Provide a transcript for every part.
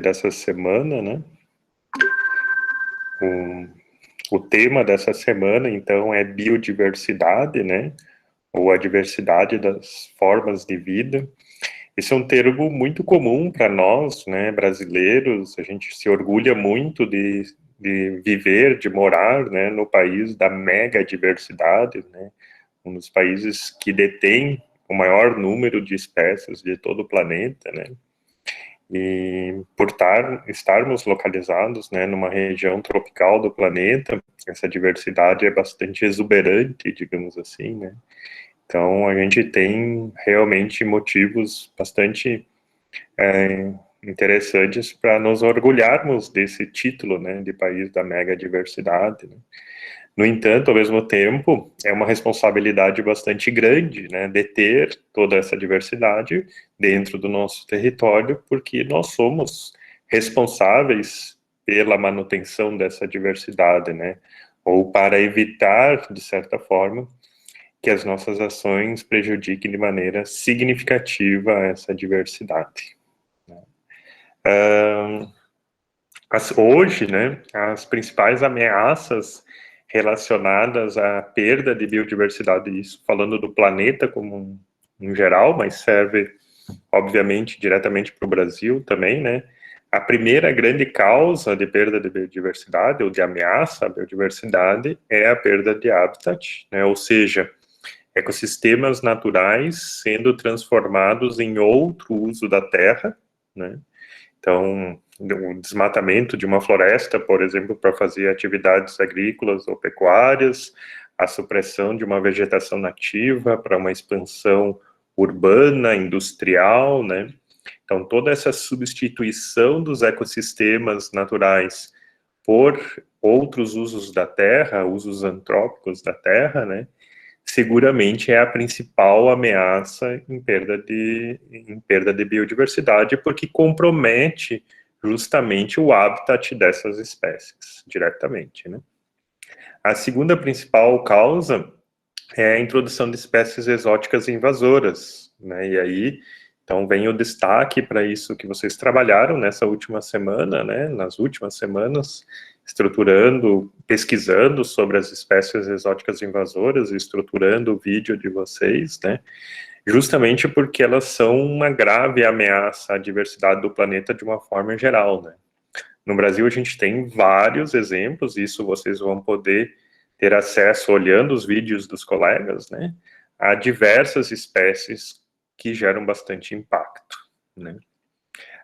dessa semana, né? O tema dessa semana, então, é biodiversidade, né? Ou a diversidade das formas de vida. Esse é um termo muito comum para nós, né, brasileiros. A gente se orgulha muito de viver, de morar, né, no país da mega diversidade, né? Um dos países que detém o maior número de espécies de todo o planeta, né? E por estarmos localizados, né, numa região tropical do planeta, essa diversidade é bastante exuberante, digamos assim, né? Então, a gente tem realmente motivos bastante interessantes para nos orgulharmos desse título, né, de país da mega diversidade, né? No entanto, ao mesmo tempo, é uma responsabilidade bastante grande, né, deter toda essa diversidade dentro do nosso território, porque nós somos responsáveis pela manutenção dessa diversidade, né, ou para evitar, de certa forma, que as nossas ações prejudiquem de maneira significativa essa diversidade. Hoje, né, as principais ameaças relacionadas à perda de biodiversidade, isso falando do planeta como em geral, mas serve, obviamente, diretamente para o Brasil também, né? A primeira grande causa de perda de biodiversidade, ou de ameaça à biodiversidade, é a perda de habitat, né? Ou seja, ecossistemas naturais sendo transformados em outro uso da terra, né? Então, o desmatamento de uma floresta, por exemplo, para fazer atividades agrícolas ou pecuárias, a supressão de uma vegetação nativa para uma expansão urbana, industrial, né? Então, toda essa substituição dos ecossistemas naturais por outros usos da terra, usos antrópicos da terra, né? Seguramente é a principal ameaça em perda de biodiversidade, porque compromete justamente o habitat dessas espécies, diretamente, né? A segunda principal causa é a introdução de espécies exóticas invasoras, né? E aí, então, vem o destaque para isso que vocês trabalharam nessa última semana, né? Nas últimas semanas, estruturando, pesquisando sobre as espécies exóticas invasoras, estruturando o vídeo de vocês, né? Justamente porque elas são uma grave ameaça à diversidade do planeta de uma forma geral, né? No Brasil, a gente tem vários exemplos, isso vocês vão poder ter acesso olhando os vídeos dos colegas, né? A diversas espécies que geram bastante impacto, né?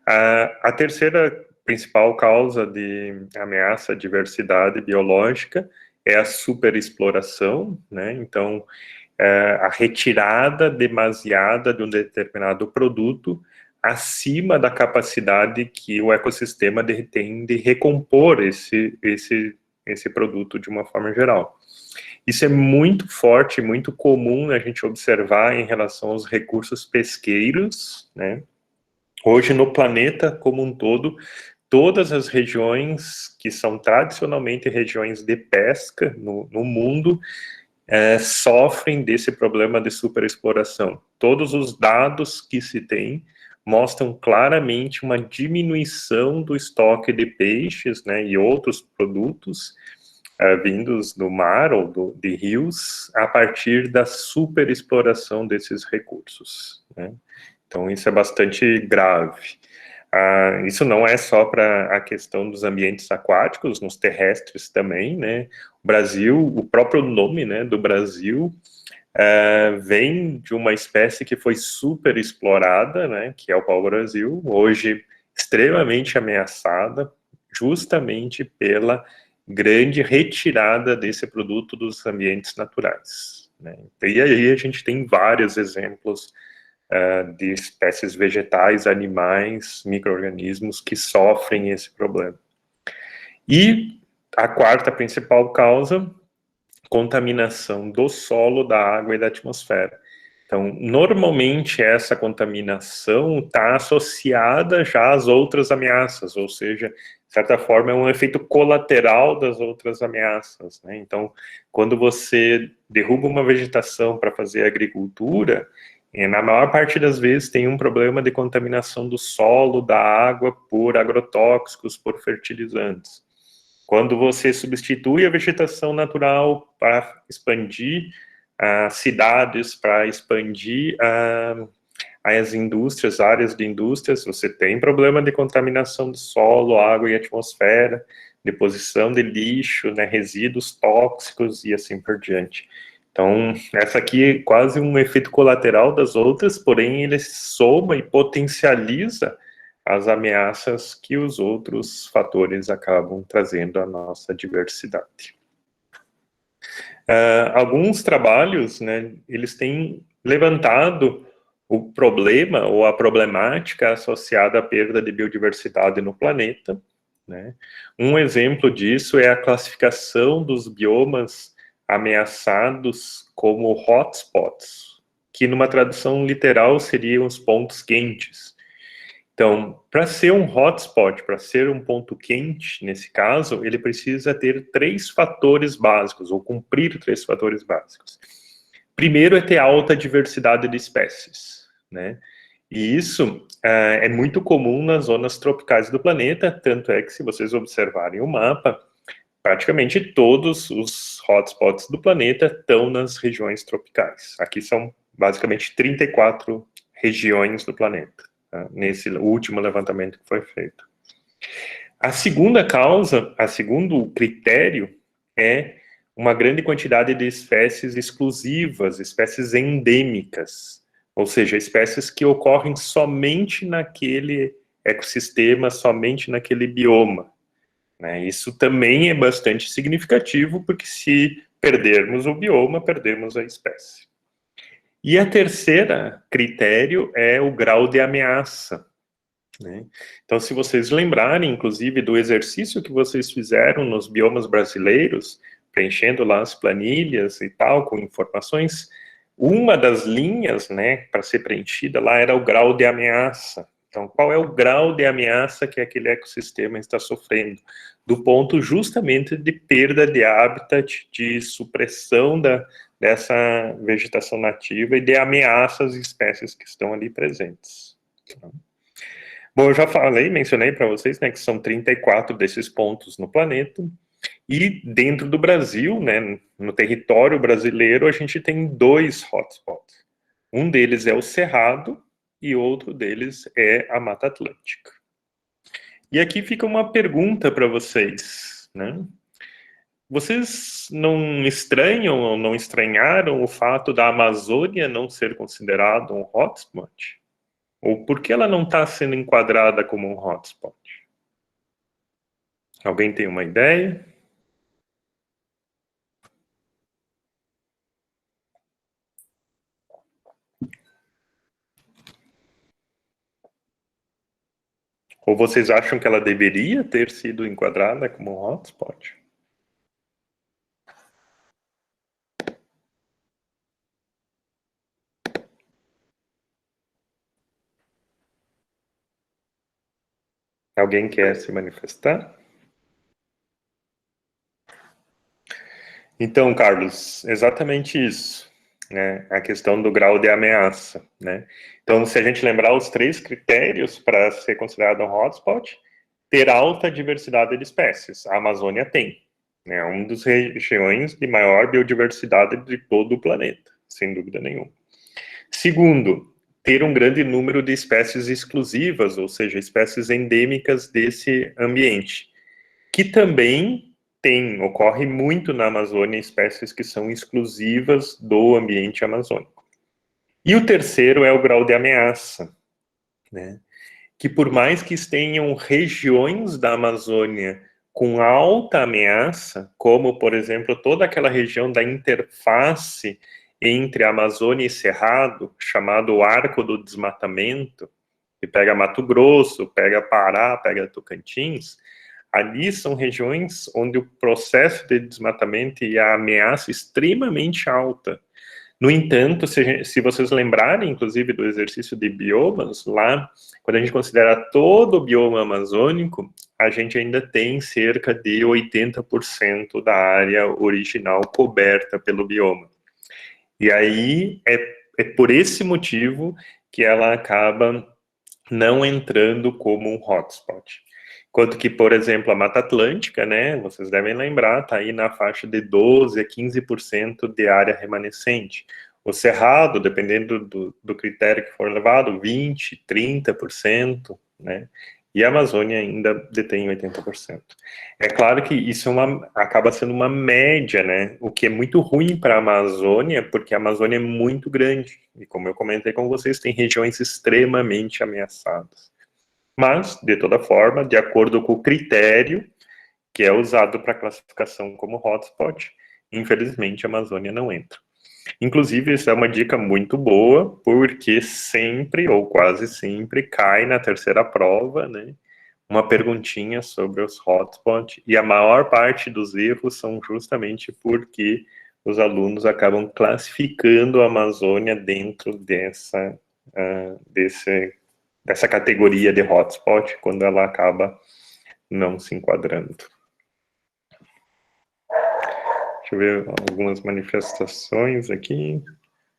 A terceira principal causa de ameaça à diversidade biológica é a superexploração, né? Então, a retirada demasiada de um determinado produto acima da capacidade que o ecossistema tem de recompor esse produto de uma forma geral. Isso é muito forte, muito comum a gente observar em relação aos recursos pesqueiros, né? Hoje, no planeta como um todo, todas as regiões que são tradicionalmente regiões de pesca no mundo sofrem desse problema de superexploração. Todos os dados que se tem mostram claramente uma diminuição do estoque de peixes, né, e outros produtos vindos do mar ou de rios a partir da superexploração desses recursos, né? Então, isso é bastante grave. Isso não é só para a questão dos ambientes aquáticos, nos terrestres também, né? O Brasil, o próprio nome, né, do Brasil vem de uma espécie que foi super explorada, né, que é o pau-brasil, hoje extremamente ameaçada, justamente pela grande retirada desse produto dos ambientes naturais, né? E aí a gente tem vários exemplos de espécies vegetais, animais, micro-organismos que sofrem esse problema. E a quarta principal causa, contaminação do solo, da água e da atmosfera. Então, normalmente essa contaminação está associada já às outras ameaças, ou seja, de certa forma é um efeito colateral das outras ameaças, né? Então, quando você derruba uma vegetação para fazer agricultura, E na maior parte das vezes tem um problema de contaminação do solo, da água, por agrotóxicos, por fertilizantes. Quando você substitui a vegetação natural para expandir cidades, para expandir as indústrias, áreas de indústrias, você tem problema de contaminação do solo, água e atmosfera, deposição de lixo, né, resíduos tóxicos e assim por diante. Então, essa aqui é quase um efeito colateral das outras, porém ele soma e potencializa as ameaças que os outros fatores acabam trazendo à nossa diversidade. Alguns trabalhos, né, eles têm levantado o problema ou a problemática associada à perda de biodiversidade no planeta, né? Um exemplo disso é a classificação dos biomas ameaçados como hotspots, que numa tradução literal seriam os pontos quentes. Então, para ser um hotspot, para ser um ponto quente, nesse caso, ele precisa ter 3 fatores básicos, ou cumprir 3 fatores básicos. Primeiro é ter alta diversidade de espécies, né? E isso é muito comum nas zonas tropicais do planeta, tanto é que se vocês observarem o mapa, praticamente todos os hotspots do planeta estão nas regiões tropicais. Aqui são basicamente 34 regiões do planeta, tá? Nesse último levantamento que foi feito. A segunda causa, o segundo critério é uma grande quantidade de espécies exclusivas, espécies endêmicas, ou seja, espécies que ocorrem somente naquele ecossistema, somente naquele bioma, né? Isso também é bastante significativo, porque se perdermos o bioma, perdemos a espécie. E a terceira critério é o grau de ameaça, né? Então, se vocês lembrarem, inclusive, do exercício que vocês fizeram nos biomas brasileiros, preenchendo lá as planilhas e tal, com informações, uma das linhas, né, para ser preenchida lá era o grau de ameaça. Então, qual é o grau de ameaça que aquele ecossistema está sofrendo? Do ponto justamente de perda de habitat, de supressão dessa vegetação nativa e de ameaça às espécies que estão ali presentes. Bom, eu já falei, mencionei para vocês, né, que são 34 desses pontos no planeta, e dentro do Brasil, né, no território brasileiro, a gente tem 2 hotspots. Um deles é o Cerrado e outro deles é a Mata Atlântica. E aqui fica uma pergunta para vocês, né? Vocês não estranham ou não estranharam o fato da Amazônia não ser considerado um hotspot? Ou por que ela não está sendo enquadrada como um hotspot? Alguém tem uma ideia? Ou vocês acham que ela deveria ter sido enquadrada como um hotspot? Alguém quer se manifestar? Então, Carlos, exatamente isso, né? A questão do grau de ameaça, né? Então, se a gente lembrar os 3 critérios para ser considerado um hotspot, ter alta diversidade de espécies. A Amazônia tem, né? É uma das regiões de maior biodiversidade de todo o planeta, sem dúvida nenhuma. Segundo, ter um grande número de espécies exclusivas, ou seja, espécies endêmicas desse ambiente, que também ocorre muito na Amazônia, espécies que são exclusivas do ambiente amazônico. E o terceiro é o grau de ameaça, né? Que por mais que tenham regiões da Amazônia com alta ameaça, como, por exemplo, toda aquela região da interface entre a Amazônia e Cerrado, chamado Arco do Desmatamento, que pega Mato Grosso, pega Pará, pega Tocantins, ali são regiões onde o processo de desmatamento e a ameaça é extremamente alta. No entanto, se vocês lembrarem, inclusive, do exercício de biomas, lá, quando a gente considera todo o bioma amazônico, a gente ainda tem cerca de 80% da área original coberta pelo bioma. E aí é é por esse motivo que ela acaba não entrando como um hotspot. Enquanto que, por exemplo, a Mata Atlântica, né, vocês devem lembrar, está aí na faixa de 12 a 15% de área remanescente. O Cerrado, dependendo do critério que for levado, 20, 30%, né? E a Amazônia ainda detém 80%. É claro que isso acaba sendo uma média, né? O que é muito ruim para a Amazônia, porque a Amazônia é muito grande. E como eu comentei com vocês, tem regiões extremamente ameaçadas. Mas, de toda forma, de acordo com o critério que é usado para classificação como hotspot, infelizmente a Amazônia não entra. Inclusive, isso é uma dica muito boa, porque sempre, ou quase sempre, cai na terceira prova, né? Uma perguntinha sobre os hotspots, e a maior parte dos erros são justamente porque os alunos acabam classificando a Amazônia dentro dessa categoria de hotspot, quando ela acaba não se enquadrando. Deixa eu ver algumas manifestações aqui.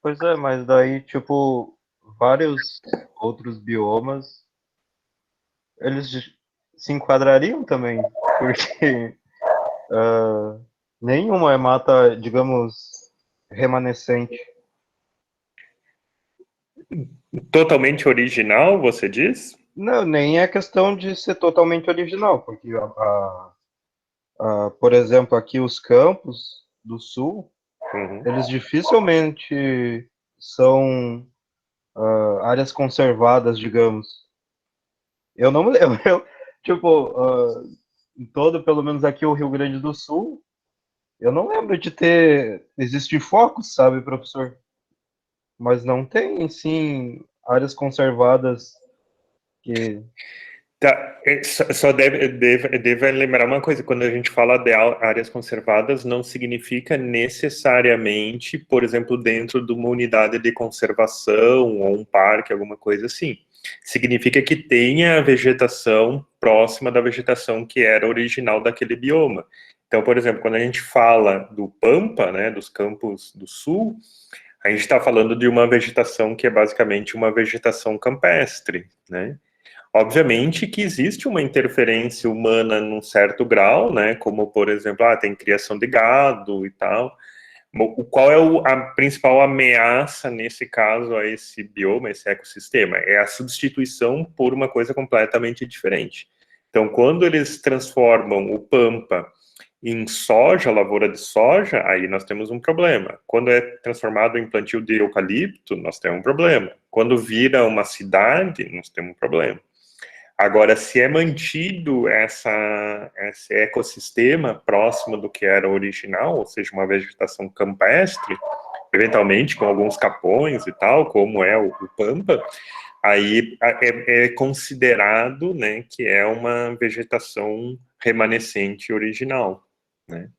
Pois é, mas daí, tipo, vários outros biomas, eles se enquadrariam também, porque nenhuma é mata, digamos, remanescente. Totalmente original, você diz? Não, nem é questão de ser totalmente original, porque, por exemplo, aqui os campos do sul, eles dificilmente são áreas conservadas, digamos. Eu não me lembro. Tipo, em todo, pelo menos aqui o Rio Grande do Sul, eu não lembro de ter. Existem focos, sabe, professor? Mas não tem, sim, áreas conservadas que. Tá, só deve lembrar uma coisa, quando a gente fala de áreas conservadas, não significa necessariamente, por exemplo, dentro de uma unidade de conservação ou um parque, alguma coisa assim. Significa que tenha a vegetação próxima da vegetação que era original daquele bioma. Então, por exemplo, quando a gente fala do Pampa, né, dos Campos do Sul, a gente está falando de uma vegetação que é basicamente uma vegetação campestre, né? Obviamente que existe uma interferência humana num certo grau, né? Como, por exemplo, tem criação de gado e tal. Qual é a principal ameaça, nesse caso, a esse bioma, esse ecossistema? É a substituição por uma coisa completamente diferente. Então, quando eles transformam o pampa em soja, lavoura de soja, aí nós temos um problema. Quando é transformado em plantio de eucalipto, nós temos um problema. Quando vira uma cidade, nós temos um problema. Agora, se é mantido esse ecossistema próximo do que era original, ou seja, uma vegetação campestre, eventualmente com alguns capões e tal, como é o Pampa, aí é considerado, né, que é uma vegetação remanescente original, né?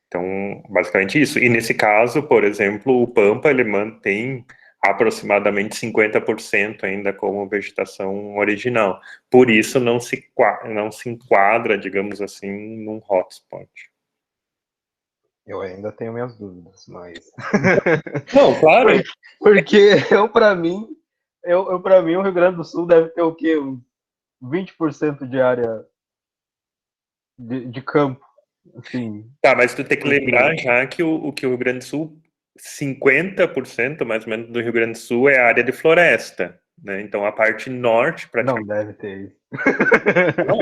Então, basicamente isso. E nesse caso, por exemplo, o Pampa, ele mantém aproximadamente 50% ainda como vegetação original. Por isso não se enquadra, digamos assim, num hotspot. Eu ainda tenho minhas dúvidas, mas. Não, claro. Porque para mim, para mim, o Rio Grande do Sul deve ter o quê? 20% de área de campo. Assim, Tá, mas tu tem que lembrar porque. já que que o Rio Grande do Sul, 50% mais ou menos do Rio Grande do Sul é área de floresta, né? Então a parte norte, Não praticamente. deve ter isso. Não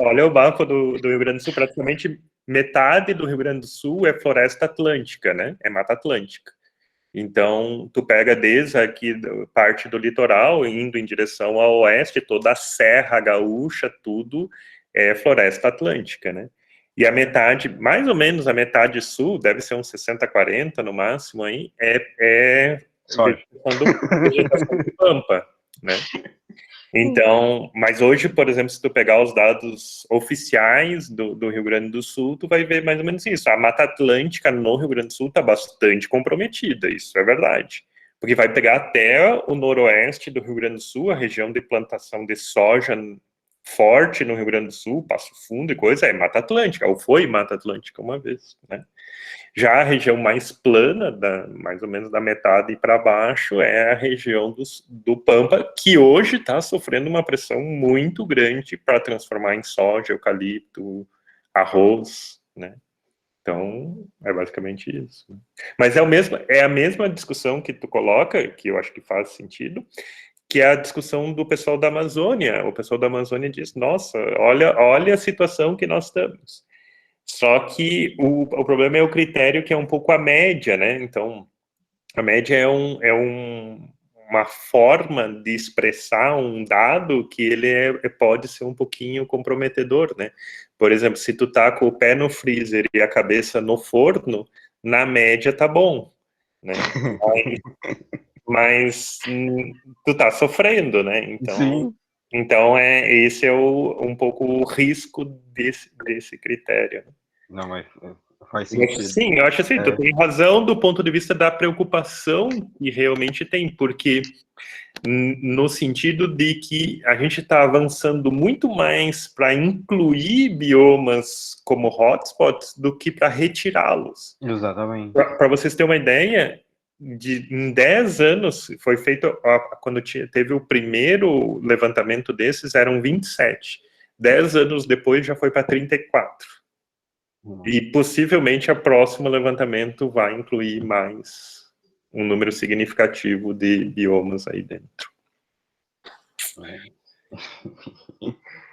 olha o mapa do Rio Grande do Sul, praticamente metade do Rio Grande do Sul é floresta atlântica, né? É Mata Atlântica. Então, tu pega desde aqui parte do litoral, indo em direção ao oeste, toda a Serra Gaúcha, tudo é floresta atlântica, né? E a metade, mais ou menos a metade sul, deve ser uns 60-40 no máximo aí, é Soja. vegetação de pampa, né? Então, mas hoje, por exemplo, se tu pegar os dados oficiais do Rio Grande do Sul, tu vai ver mais ou menos isso. A Mata Atlântica no Rio Grande do Sul está bastante comprometida, isso é verdade. Porque vai pegar até o noroeste do Rio Grande do Sul, a região de plantação de soja forte no Rio Grande do Sul, Passo Fundo e coisa, é Mata Atlântica, ou foi Mata Atlântica uma vez, né? Já a região mais plana, mais ou menos da metade para baixo, é a região do Pampa, que hoje está sofrendo uma pressão muito grande para transformar em soja, eucalipto, arroz, né? Então, é basicamente isso. Mas é a mesma discussão que tu coloca, que eu acho que faz sentido, que é a discussão do pessoal da Amazônia. O pessoal da Amazônia diz, nossa, olha a situação que nós estamos. Só que o problema é o critério que é um pouco a média, né? Então, a média é uma forma de expressar um dado que ele pode ser um pouquinho comprometedor, né? Por exemplo, se tu tá com o pé no freezer e a cabeça no forno, na média tá bom, né? Mas tu tá sofrendo, né? Então esse é um pouco o risco desse critério. Não, mas faz sentido. Sim, eu acho assim, tu tem razão do ponto de vista da preocupação que realmente tem, porque no sentido de que a gente está avançando muito mais para incluir biomas como hotspots do que para retirá-los. Exatamente. Para vocês terem uma ideia, em 10 anos, foi feito, quando teve o primeiro levantamento desses, eram 27. 10 anos depois já foi para 34. E possivelmente o próximo levantamento vai incluir mais um número significativo de biomas aí dentro.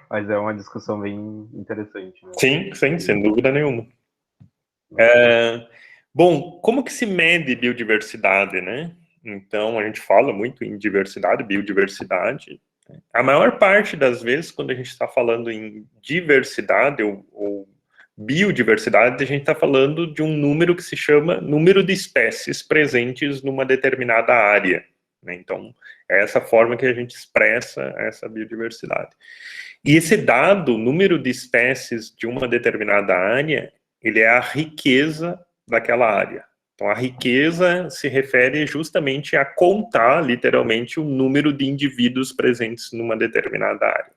Mas é uma discussão bem interessante, né? Sim, sem dúvida nenhuma. Bom, como que se mede biodiversidade, né? Então, a gente fala muito em diversidade, biodiversidade. A maior parte das vezes, quando a gente está falando em diversidade ou biodiversidade, a gente está falando de um número que se chama número de espécies presentes numa determinada área, né? Então, é essa forma que a gente expressa essa biodiversidade. E esse dado, número de espécies de uma determinada área, ele é a riqueza daquela área. Então, a riqueza se refere justamente a contar, literalmente, o número de indivíduos presentes numa determinada área.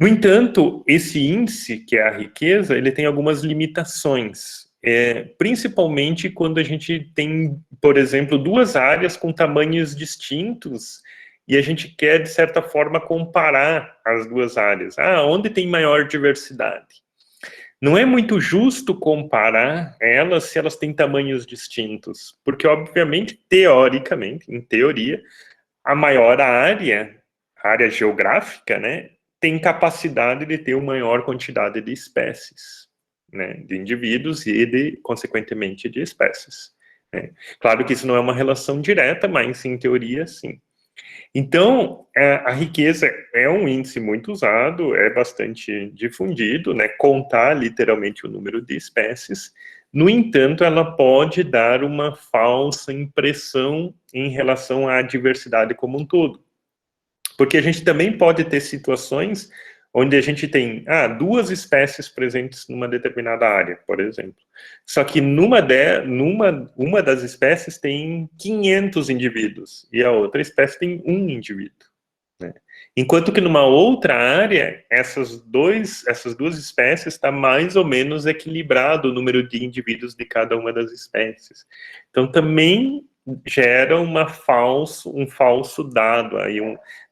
No entanto, esse índice, que é a riqueza, ele tem algumas limitações, principalmente quando a gente tem, por exemplo, duas áreas com tamanhos distintos e a gente quer, de certa forma, comparar as duas áreas. Onde tem maior diversidade? Não é muito justo comparar elas se elas têm tamanhos distintos, porque, obviamente, teoricamente, em teoria, a maior área geográfica, né, tem capacidade de ter uma maior quantidade de espécies, né, de indivíduos e, consequentemente, de espécies. Né? Claro que isso não é uma relação direta, mas, em teoria, sim. Então, a riqueza é um índice muito usado, é bastante difundido, né, contar literalmente o número de espécies. No entanto, ela pode dar uma falsa impressão em relação à diversidade como um todo. Porque a gente também pode ter situações onde a gente tem duas espécies presentes numa determinada área, por exemplo. Só que uma das espécies tem 500 indivíduos e a outra espécie tem um indivíduo. Né? Enquanto que numa outra área, essas duas espécies está mais ou menos equilibrado o número de indivíduos de cada uma das espécies. Então também gera um falso dado, aí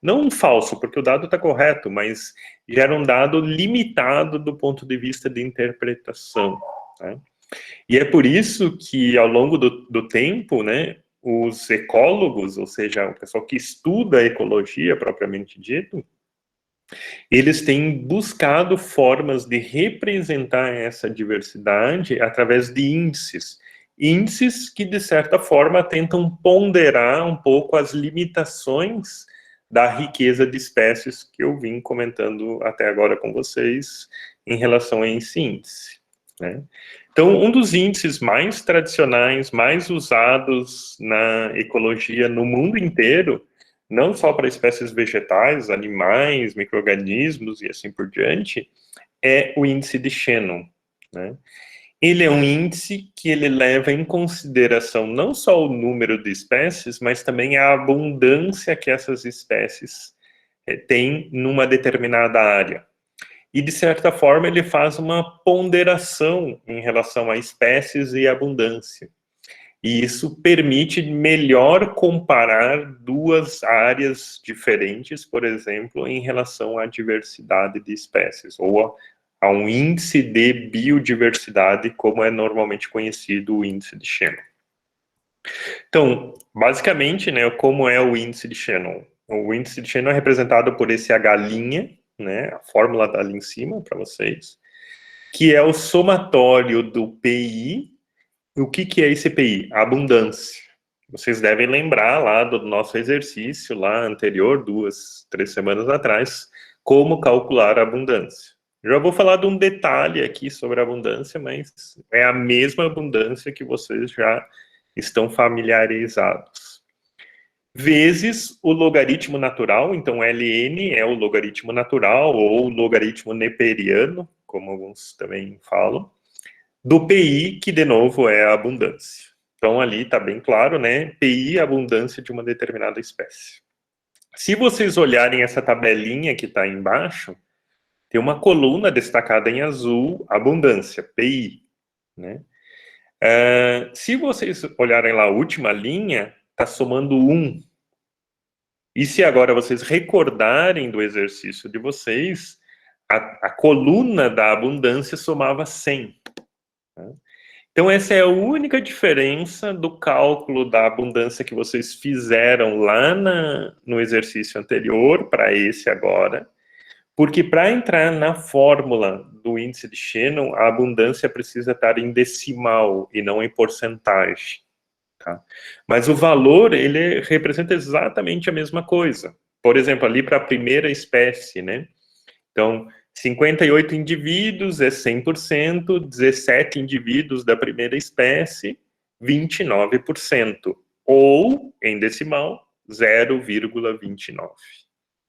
não um falso, porque o dado está correto, mas gera um dado limitado do ponto de vista de interpretação. Né? E é por isso que, ao longo do tempo, né, os ecólogos, ou seja, o pessoal que estuda a ecologia, propriamente dito, eles têm buscado formas de representar essa diversidade através de índices. Índices que, de certa forma, tentam ponderar um pouco as limitações da riqueza de espécies que eu vim comentando até agora com vocês em relação a esse índice. Né? Então, um dos índices mais tradicionais, mais usados na ecologia no mundo inteiro, não só para espécies vegetais, animais, micro-organismos e assim por diante, é o índice de Shannon. Né? Ele é um índice que ele leva em consideração não só o número de espécies, mas também a abundância que essas espécies tem numa determinada área. E, de certa forma, ele faz uma ponderação em relação a espécies e abundância. E isso permite melhor comparar duas áreas diferentes, por exemplo, em relação à diversidade de espécies, ou a um índice de biodiversidade, como é normalmente conhecido o índice de Shannon. Então, basicamente, né, como é o índice de Shannon? O índice de Shannon é representado por esse H', né, a fórmula está ali em cima para vocês, que é o somatório do PI. O que é esse PI? A abundância. Vocês devem lembrar lá do nosso exercício lá anterior, 2, 3 semanas atrás, como calcular a abundância. Já vou falar de um detalhe aqui sobre a abundância, mas é a mesma abundância que vocês já estão familiarizados. Vezes o logaritmo natural, então ln é o logaritmo natural, ou logaritmo neperiano, como alguns também falam, do PI, que de novo é a abundância. Então ali está bem claro, né? PI é a abundância de uma determinada espécie. Se vocês olharem essa tabelinha que está embaixo, tem uma coluna destacada em azul, abundância, PI, né? Se vocês olharem lá a última linha, está somando 1. E se agora vocês recordarem do exercício de vocês, a coluna da abundância somava 100. Né? Então, essa é a única diferença do cálculo da abundância que vocês fizeram lá no exercício anterior para esse agora, porque para entrar na fórmula do índice de Shannon, a abundância precisa estar em decimal e não em porcentagem. Tá? Mas o valor, ele representa exatamente a mesma coisa. Por exemplo, ali para a primeira espécie, né? Então, 58 indivíduos é 100%, 17 indivíduos da primeira espécie, 29%, ou, em decimal, 0,29.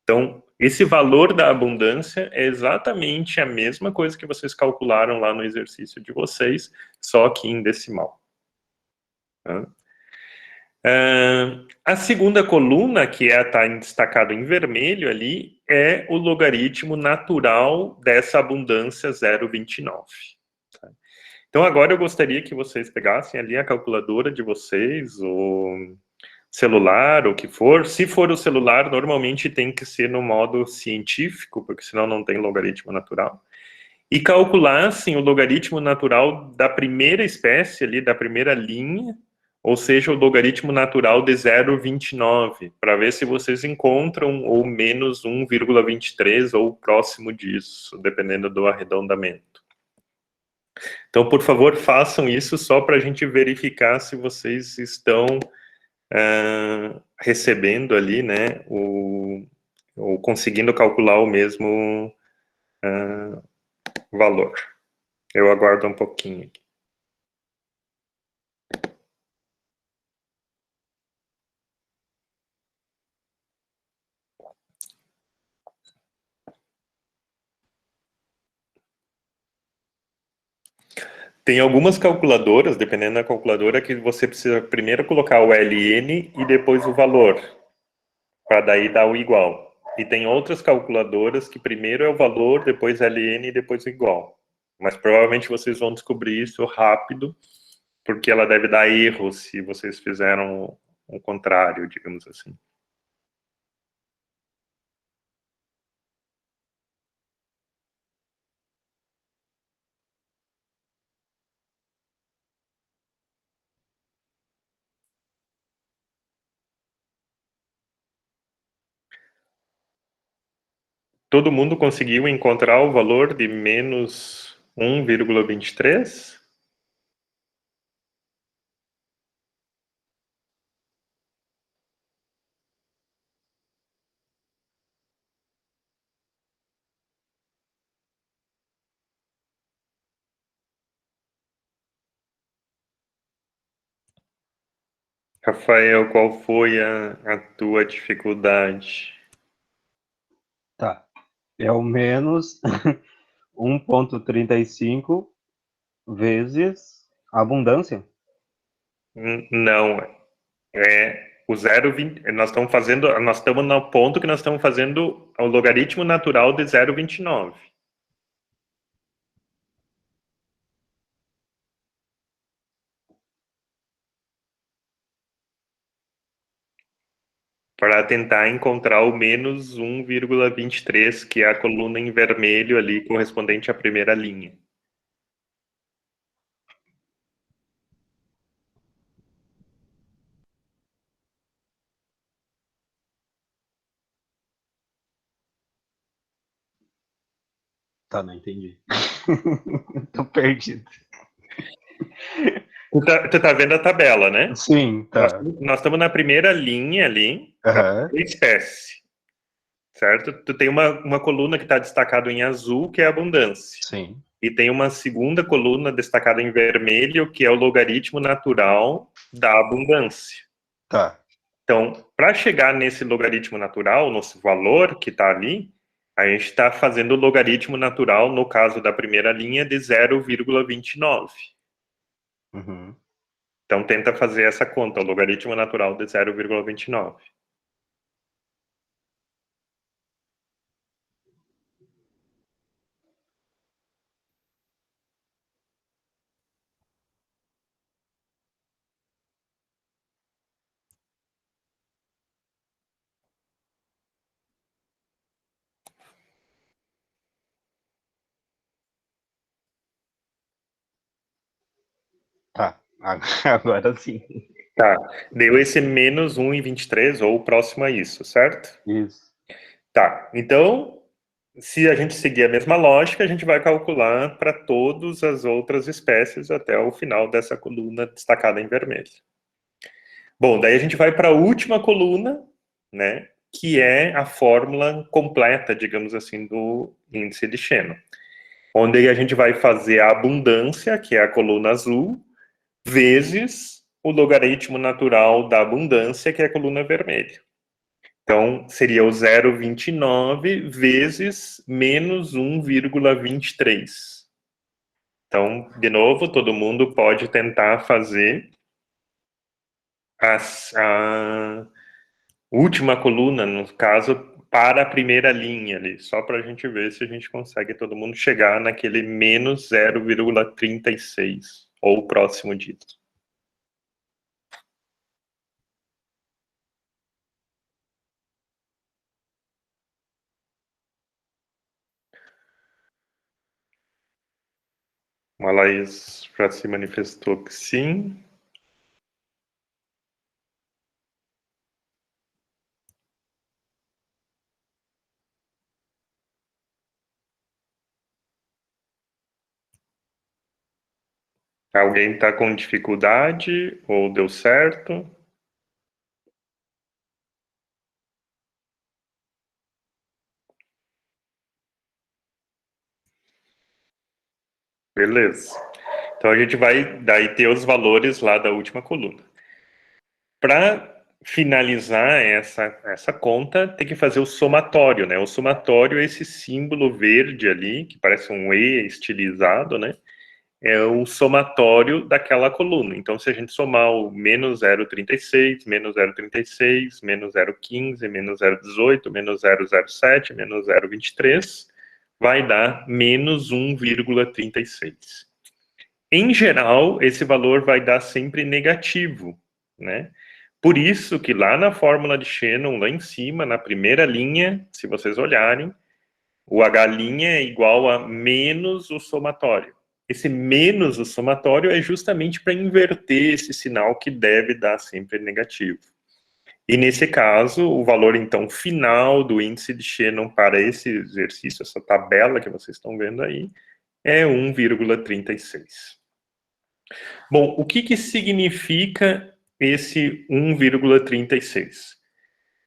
Então, esse valor da abundância é exatamente a mesma coisa que vocês calcularam lá no exercício de vocês, só que em decimal. Tá? A segunda coluna, que está destacado em vermelho ali, é o logaritmo natural dessa abundância 0,29. Tá? Então, agora eu gostaria que vocês pegassem ali a calculadora de vocês, o celular, o que for. Se for o celular, normalmente tem que ser no modo científico, porque senão não tem logaritmo natural. E calculassem o logaritmo natural da primeira espécie ali, da primeira linha, ou seja, o logaritmo natural de 0,29, para ver se vocês encontram ou menos 1,23 ou próximo disso, dependendo do arredondamento. Então, por favor, façam isso só para a gente verificar se vocês estão recebendo ali, né, ou conseguindo calcular o mesmo valor. Eu aguardo um pouquinho aqui. Tem algumas calculadoras, dependendo da calculadora, que você precisa primeiro colocar o ln e depois o valor, para daí dar o igual. E tem outras calculadoras que primeiro é o valor, depois ln e depois o igual. Mas provavelmente vocês vão descobrir isso rápido, porque ela deve dar erro se vocês fizeram o contrário, digamos assim. Todo mundo conseguiu encontrar o valor de menos 1,23? Rafael, qual foi a tua dificuldade? Tá. É o menos 1,35 vezes a abundância. Não, é O 0,20, nós estamos no ponto que nós estamos fazendo o logaritmo natural de 0,29. Para tentar encontrar o menos 1,23, que é a coluna em vermelho ali, correspondente à primeira linha. Tá, não entendi. Tô perdido. Tu tá vendo a tabela, né? Sim, tá. Nós estamos na primeira linha ali, da espécie, certo? Tu tem uma coluna que está destacada em azul, que é a abundância. Sim. E tem uma segunda coluna destacada em vermelho, que é o logaritmo natural da abundância. Tá. Então, para chegar nesse logaritmo natural, nosso valor que está ali, a gente está fazendo o logaritmo natural, no caso da primeira linha, de 0,29. Uhum. Então, tenta fazer essa conta, o logaritmo natural de 0,29. Tá, agora sim. Tá, deu esse menos 1,23, ou próximo a isso, certo? Isso. Tá, então, se a gente seguir a mesma lógica, a gente vai calcular para todas as outras espécies até o final dessa coluna destacada em vermelho. Bom, daí a gente vai para a última coluna, né, que é a fórmula completa, digamos assim, do índice de Shannon. Onde a gente vai fazer a abundância, que é a coluna azul, vezes o logaritmo natural da abundância, que é a coluna vermelha. Então, seria o 0,29 vezes menos 1,23. Então, de novo, todo mundo pode tentar fazer a última coluna, no caso, para a primeira linha ali, só para a gente ver se a gente consegue todo mundo chegar naquele menos 0,36, ou próximo disso. A Laís já se manifestou que sim. Alguém está com dificuldade ou deu certo? Beleza. Então a gente vai daí ter os valores lá da última coluna. Para finalizar essa conta, tem que fazer o somatório, né? O somatório é esse símbolo verde ali, que parece um E estilizado, né? É o somatório daquela coluna. Então, se a gente somar o menos 0,36, menos 0,36, menos 0,15, menos 0,18, menos 0,07, menos 0,23, vai dar menos 1,36. Em geral, esse valor vai dar sempre negativo, né? Por isso que lá na fórmula de Shannon, lá em cima, na primeira linha, se vocês olharem, o H' é igual a menos o somatório. Esse menos o somatório é justamente para inverter esse sinal que deve dar sempre negativo. E nesse caso, o valor, então, final do índice de Shannon para esse exercício, essa tabela que vocês estão vendo aí, é 1,36. Bom, o que significa esse 1,36?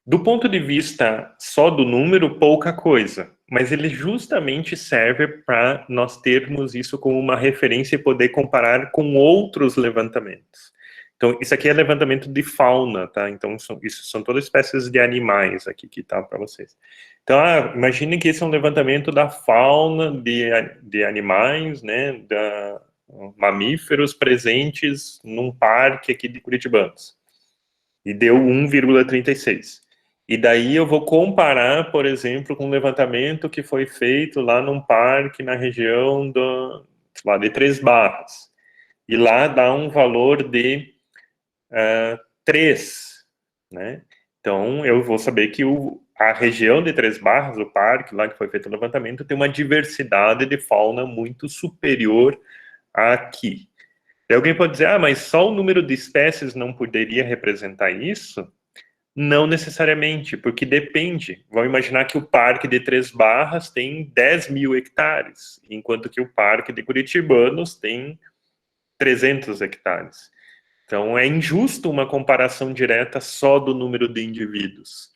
Do ponto de vista só do número, pouca coisa, mas ele justamente serve para nós termos isso como uma referência e poder comparar com outros levantamentos. Então, isso aqui é levantamento de fauna, tá? Então, isso são todas espécies de animais aqui que tá para vocês. Então, imagine que esse é um levantamento da fauna de animais, né? Mamíferos presentes num parque aqui de Curitibanos. e deu 1,36. E daí eu vou comparar, por exemplo, com um levantamento que foi feito lá num parque na região de Três Barras. E lá dá um valor de 3, né? Então, eu vou saber que a região de Três Barras, o parque lá que foi feito o levantamento, tem uma diversidade de fauna muito superior a aqui. E alguém pode dizer, mas só o número de espécies não poderia representar isso? Não necessariamente, porque depende. Vamos imaginar que o Parque de Três Barras tem 10 mil hectares, enquanto que o Parque de Curitibanos tem 300 hectares. Então, é injusto uma comparação direta só do número de indivíduos.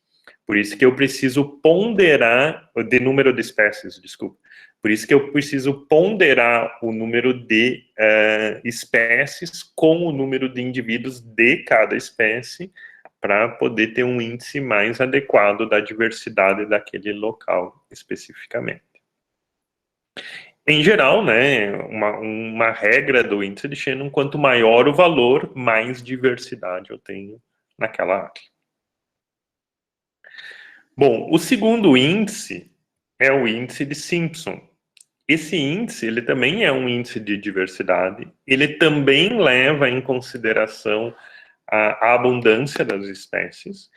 Por isso que eu preciso ponderar, de número de espécies, desculpa. Por isso que eu preciso ponderar o número de espécies com o número de indivíduos de cada espécie, para poder ter um índice mais adequado da diversidade daquele local, especificamente. Em geral, né, uma regra do índice de Shannon, quanto maior o valor, mais diversidade eu tenho naquela área. Bom, o segundo índice é o índice de Simpson. Esse índice, ele também é um índice de diversidade, ele também leva em consideração a abundância das espécies,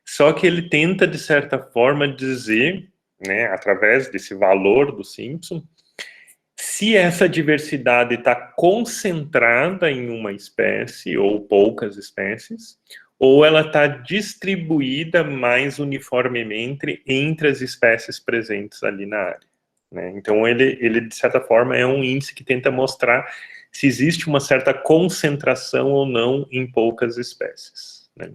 só que ele tenta, de certa forma, dizer, né, através desse valor do Simpson, se essa diversidade está concentrada em uma espécie ou poucas espécies, ou ela está distribuída mais uniformemente entre as espécies presentes ali na área, né? Então, ele, de certa forma, é um índice que tenta mostrar se existe uma certa concentração ou não em poucas espécies, né?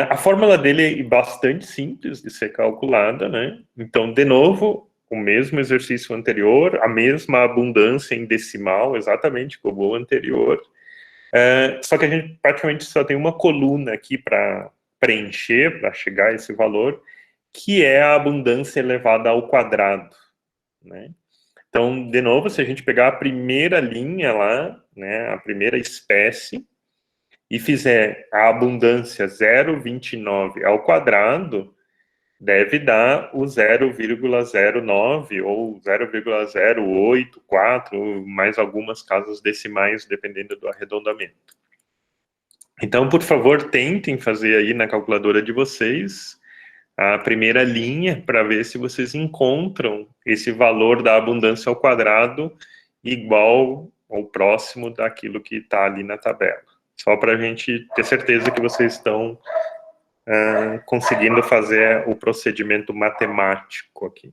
A fórmula dele é bastante simples de ser calculada, né? Então, de novo, o mesmo exercício anterior, a mesma abundância em decimal, exatamente como o anterior, só que a gente praticamente só tem uma coluna aqui para preencher, para chegar a esse valor, que é a abundância elevada ao quadrado, né? Então, de novo, se a gente pegar a primeira linha lá, né, a primeira espécie, e fizer a abundância 0,29 ao quadrado, deve dar o 0,09 ou 0,084, mais algumas casas decimais, dependendo do arredondamento. Então, por favor, tentem fazer aí na calculadora de vocês a primeira linha para ver se vocês encontram esse valor da abundância ao quadrado igual ou próximo daquilo que está ali na tabela. Só para a gente ter certeza que vocês estão conseguindo fazer o procedimento matemático aqui.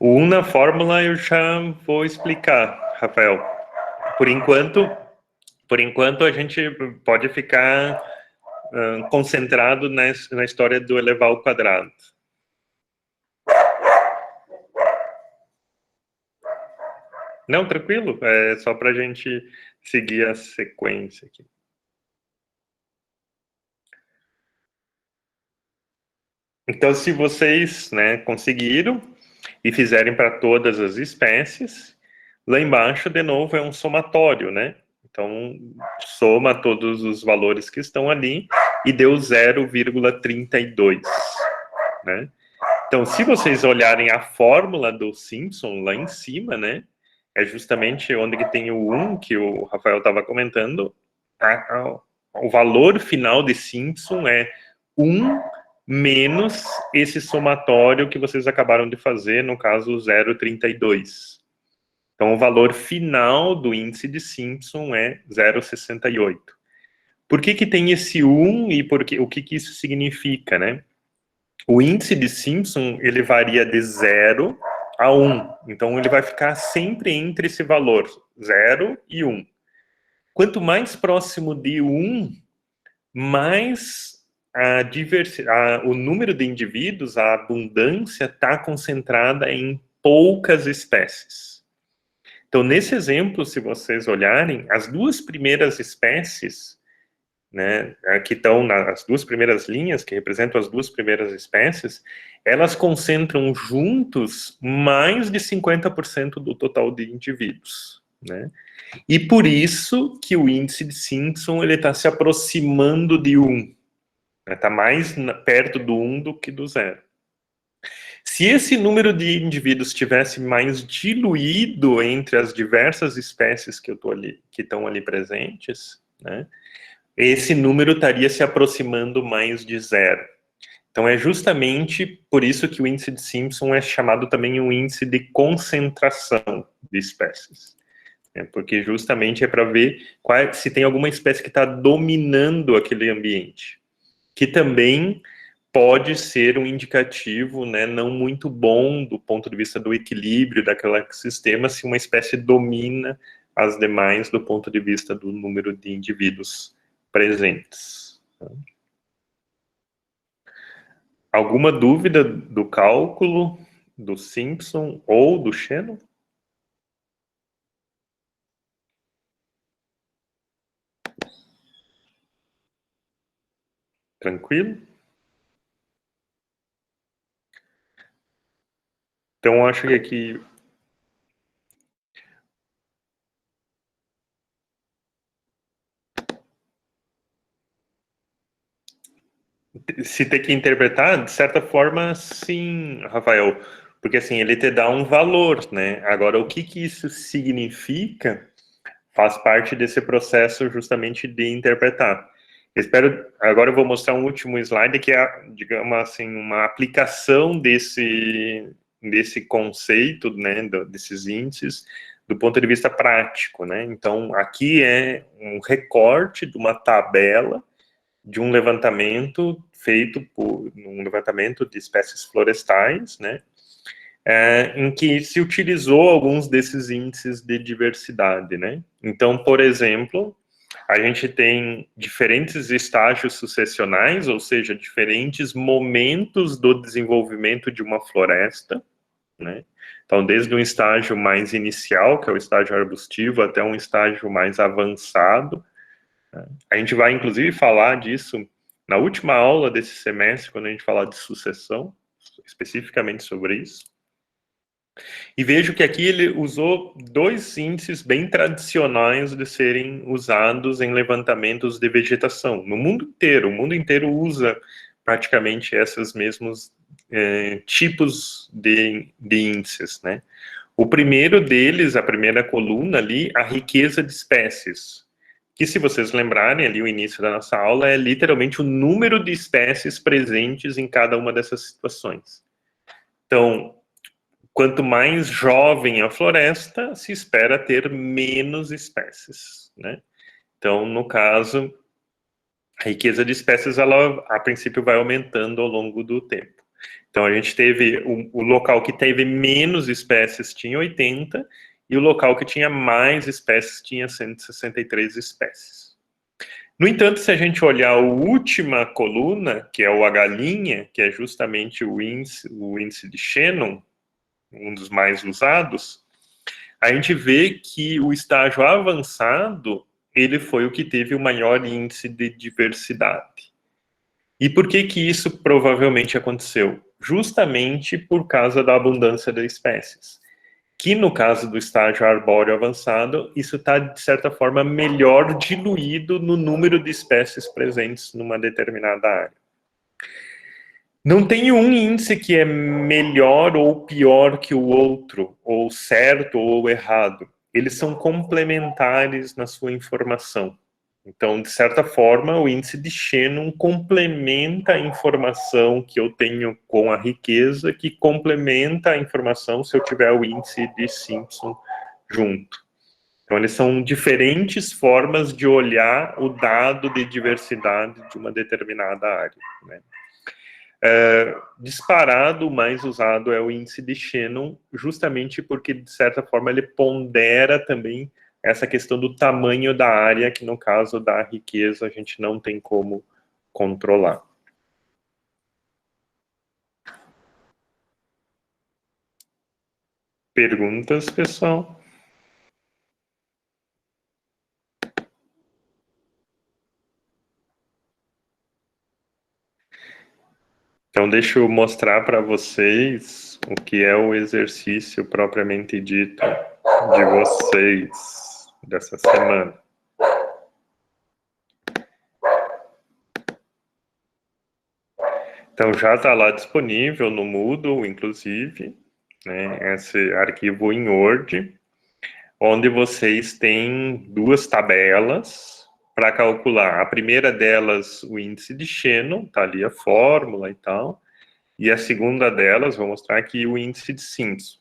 O 1 na fórmula eu já vou explicar, Rafael. Por enquanto a gente pode ficar concentrado na história do elevar ao quadrado. Não, tranquilo, é só para a gente seguir a sequência aqui. Então, se vocês, né, conseguiram e fizerem para todas as espécies, lá embaixo, de novo, é um somatório, né? Então, soma todos os valores que estão ali e deu 0,32, né? Então, se vocês olharem a fórmula do Simpson lá em cima, né, é justamente onde que tem o 1, que o Rafael estava comentando, o valor final de Simpson é 1 menos esse somatório que vocês acabaram de fazer, no caso, 0,32. Então, o valor final do índice de Simpson é 0,68. Por que que tem esse 1 e o que que isso significa, né? O índice de Simpson, ele varia de 0 a 1. Então, ele vai ficar sempre entre esse valor, 0 e 1. Quanto mais próximo de 1, mais o número de indivíduos, a abundância, está concentrada em poucas espécies. Então, nesse exemplo, se vocês olharem, as duas primeiras espécies, né, que estão nas duas primeiras linhas, que representam as duas primeiras espécies, elas concentram juntos mais de 50% do total de indivíduos, né? E por isso que o índice de Simpson está se aproximando de 1. Está mais perto do 1 do que do 0. Se esse número de indivíduos estivesse mais diluído entre as diversas espécies que estão ali presentes, né, esse número estaria se aproximando mais de 0. Então é justamente por isso que o índice de Simpson é chamado também um índice de concentração de espécies. Porque justamente é para ver se tem alguma espécie que está dominando aquele ambiente, que também pode ser um indicativo, né, não muito bom do ponto de vista do equilíbrio daquele ecossistema, se uma espécie domina as demais do ponto de vista do número de indivíduos presentes. Alguma dúvida do cálculo do Simpson ou do Shannon? Tranquilo? Então, acho que aqui... Se tem que interpretar, de certa forma, sim, Rafael. Porque, assim, ele te dá um valor, né? Agora, o que isso significa faz parte desse processo justamente de interpretar. Agora eu vou mostrar um último slide que é, digamos assim, uma aplicação desse conceito, né, desses índices, do ponto de vista prático, né? Então, aqui é um recorte de uma tabela de um levantamento feito um levantamento de espécies florestais, né? Em que se utilizou alguns desses índices de diversidade, né? Então, por exemplo, a gente tem diferentes estágios sucessionais, ou seja, diferentes momentos do desenvolvimento de uma floresta, né? Então, desde um estágio mais inicial, que é o estágio arbustivo, até um estágio mais avançado. A gente vai, inclusive, falar disso na última aula desse semestre, quando a gente falar de sucessão, especificamente sobre isso. E vejo que aqui ele usou dois índices bem tradicionais de serem usados em levantamentos de vegetação. No mundo inteiro, o mundo inteiro usa praticamente esses mesmos tipos de índices, né? O primeiro deles, a primeira coluna ali, a riqueza de espécies. Que, se vocês lembrarem, ali o início da nossa aula, é literalmente o número de espécies presentes em cada uma dessas situações. Então, quanto mais jovem a floresta, se espera ter menos espécies, né? Então, no caso, a riqueza de espécies, ela, a princípio, vai aumentando ao longo do tempo. Então, a gente teve o local que teve menos espécies tinha 80, e o local que tinha mais espécies tinha 163 espécies. No entanto, se a gente olhar a última coluna, que é o H', que é justamente o índice de Shannon, um dos mais usados, a gente vê que o estágio avançado, ele foi o que teve o maior índice de diversidade. E por que isso provavelmente aconteceu? Justamente por causa da abundância de espécies. Que no caso do estágio arbóreo avançado, isso está, de certa forma, melhor diluído no número de espécies presentes numa determinada área. Não tem um índice que é melhor ou pior que o outro, ou certo ou errado. Eles são complementares na sua informação. Então, de certa forma, o índice de Shannon complementa a informação que eu tenho com a riqueza, que complementa a informação se eu tiver o índice de Simpson junto. Então, eles são diferentes formas de olhar o dado de diversidade de uma determinada área, né? Disparado, o mais usado é o índice de Shannon, justamente porque, de certa forma, ele pondera também essa questão do tamanho da área, que no caso da riqueza a gente não tem como controlar. Perguntas, pessoal? Então, deixa eu mostrar para vocês o que é o exercício propriamente dito de vocês dessa semana. Então, já está lá disponível no Moodle, inclusive, né, esse arquivo em Word, onde vocês têm duas tabelas para calcular. A primeira delas, o índice de Shannon, está ali a fórmula e tal, e a segunda delas, vou mostrar aqui, o índice de Simpson.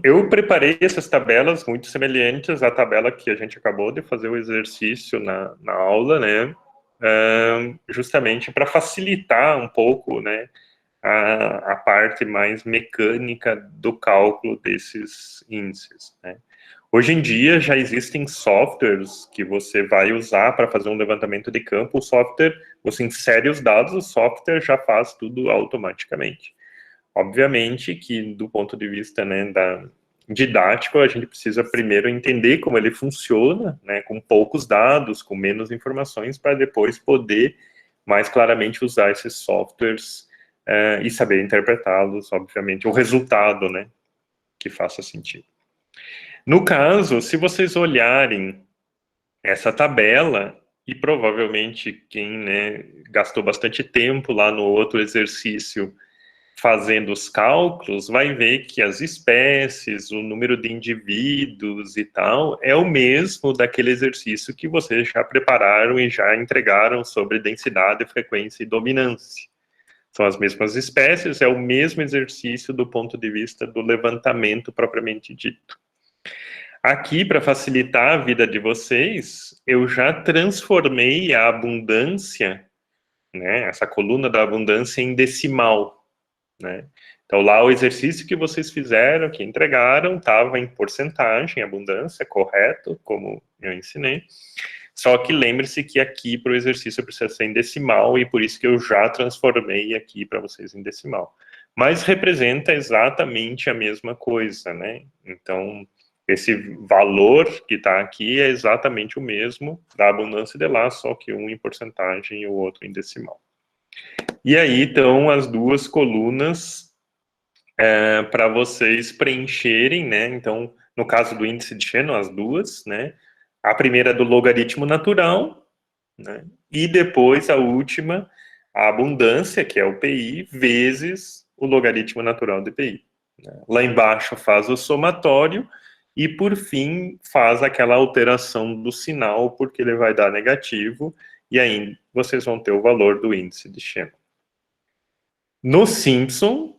Eu preparei essas tabelas muito semelhantes à tabela que a gente acabou de fazer o exercício na aula, né? Justamente para facilitar um pouco, né, a parte mais mecânica do cálculo desses índices, né? Hoje em dia já existem softwares que você vai usar para fazer um levantamento de campo. O software, você insere os dados, o software já faz tudo automaticamente. Obviamente que, do ponto de vista, né, didático, a gente precisa primeiro entender como ele funciona, né, com poucos dados, com menos informações, para depois poder mais claramente usar esses softwares e saber interpretá-los, obviamente, o resultado, né, que faça sentido. No caso, se vocês olharem essa tabela, e provavelmente quem, né, gastou bastante tempo lá no outro exercício fazendo os cálculos, vai ver que as espécies, o número de indivíduos e tal, é o mesmo daquele exercício que vocês já prepararam e já entregaram sobre densidade, frequência e dominância. São as mesmas espécies, é o mesmo exercício do ponto de vista do levantamento propriamente dito. Aqui, para facilitar a vida de vocês, eu já transformei a abundância, né, essa coluna da abundância em decimal, né? Então, lá o exercício que vocês fizeram, que entregaram, estava em porcentagem, abundância, correto, como eu ensinei. Só que lembre-se que aqui para o exercício precisa ser em decimal, e por isso que eu já transformei aqui para vocês em decimal. Mas representa exatamente a mesma coisa, né? Então, esse valor que está aqui é exatamente o mesmo da abundância de lá, só que um em porcentagem e o outro em decimal. E aí estão as duas colunas para vocês preencherem, né? Então, no caso do índice de Shannon, as duas, né? A primeira é do logaritmo natural, né? E depois a última, a abundância, que é o PI, vezes o logaritmo natural de PI. Né? Lá embaixo faz o somatório e, por fim, faz aquela alteração do sinal, porque ele vai dar negativo, e aí vocês vão ter o valor do índice de Shannon. No Simpson,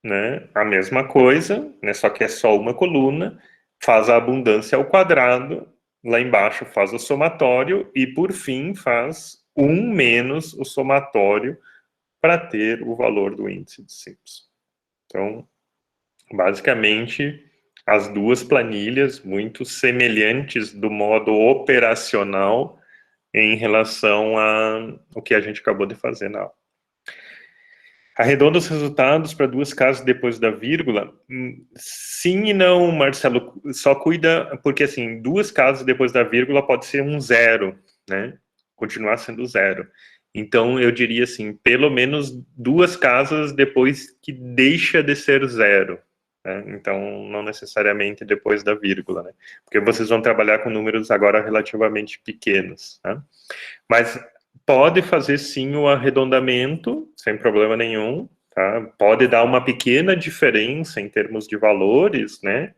né, a mesma coisa, né, só que é só uma coluna, faz a abundância ao quadrado, lá embaixo faz o somatório, e por fim faz 1 menos o somatório para ter o valor do índice de Simpson. Então, basicamente, as duas planilhas muito semelhantes do modo operacional em relação ao que a gente acabou de fazer na aula. Arredonda os resultados para duas casas depois da vírgula? Sim e não, Marcelo. Só cuida, porque assim, duas casas depois da vírgula pode ser um zero, né? Continuar sendo zero. Então, eu diria assim, pelo menos duas casas depois que deixa de ser zero. Né? Então, não necessariamente depois da vírgula, né? Porque vocês vão trabalhar com números agora relativamente pequenos, né? Mas pode fazer sim o arredondamento, sem problema nenhum, tá? Pode dar uma pequena diferença em termos de valores, né?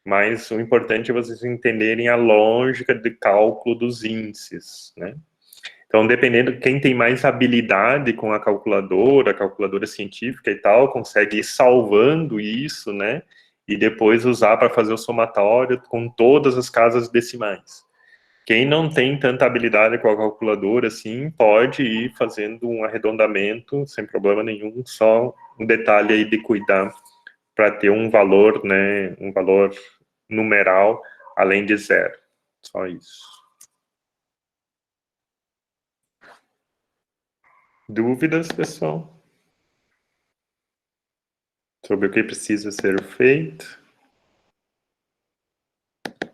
Mas o importante é vocês entenderem a lógica de cálculo dos índices, né? Então, dependendo de quem tem mais habilidade com a calculadora científica e tal, consegue ir salvando isso, né? E depois usar para fazer o somatório com todas as casas decimais. Quem não tem tanta habilidade com a calculadora, assim, pode ir fazendo um arredondamento sem problema nenhum, só um detalhe aí de cuidar para ter um valor, né, um valor numeral além de 0. Só isso. Dúvidas, pessoal? Sobre o que precisa ser feito?